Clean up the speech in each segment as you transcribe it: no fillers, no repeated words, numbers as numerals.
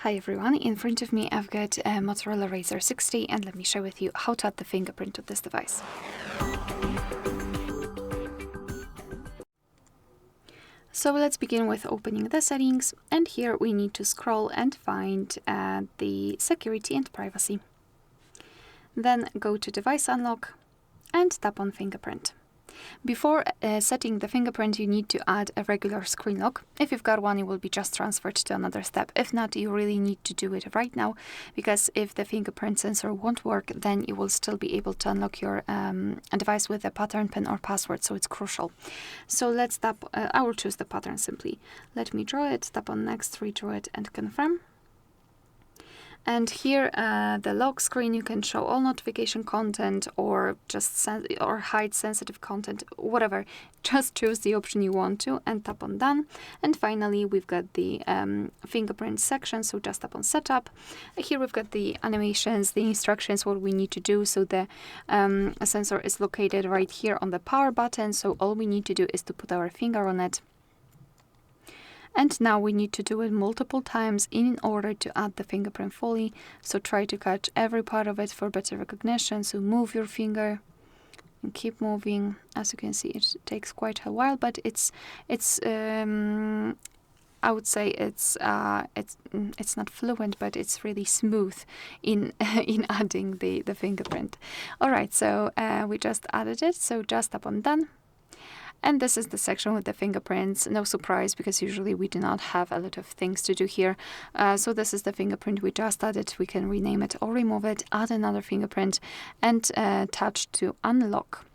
Hi everyone, in front of me I've got a Motorola Razr 60 and let me share with you how to add the fingerprint to this device. So let's begin with opening the settings, and here we need to scroll and find the security and privacy. Then go to device unlock and tap on fingerprint. Before setting the fingerprint, you need to add a regular screen lock. If you've got one, it will be just transferred to another step. If not, you really need to do it right now, because if the fingerprint sensor won't work, then you will still be able to unlock your device with a pattern, pin or password, so it's crucial. So let's tap, I will choose the pattern simply. Let me draw it, tap on next, redraw it and confirm. And here, the lock screen, you can show all notification content or just or hide sensitive content, whatever. Just choose the option you want to and tap on done. And finally, we've got the fingerprint section, so just tap on setup. Here we've got the animations, the instructions, what we need to do. So the sensor is located right here on the power button, so all we need to do is to put our finger on it. And now we need to do it multiple times in order to add the fingerprint fully. So try to catch every part of it for better recognition. So move your finger and keep moving. As you can see, it takes quite a while, but it's I would say it's not fluent, but it's really smooth in in adding the fingerprint. All right, so we just added it. So just tap on done. And this is the section with the fingerprints. No surprise, because usually we do not have a lot of things to do here. So this is the fingerprint we just added. We can rename it or remove it, add another fingerprint, and touch to unlock.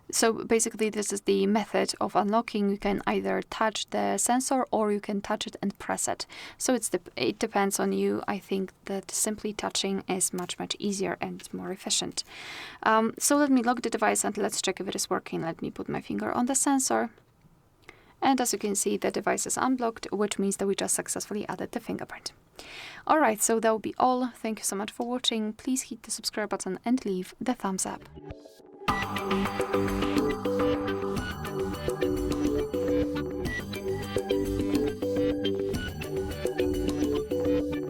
So basically this is the method of unlocking. You can either touch the sensor or you can touch it and press it. So it depends on you. I think that simply touching is much easier and more efficient. So let me lock the device and let's check if it is working. Let me put my finger on the sensor. And as you can see, the device is unblocked, which means that we just successfully added the fingerprint. All right, so that will be all. Thank you so much for watching. Please hit the subscribe button and leave the thumbs up.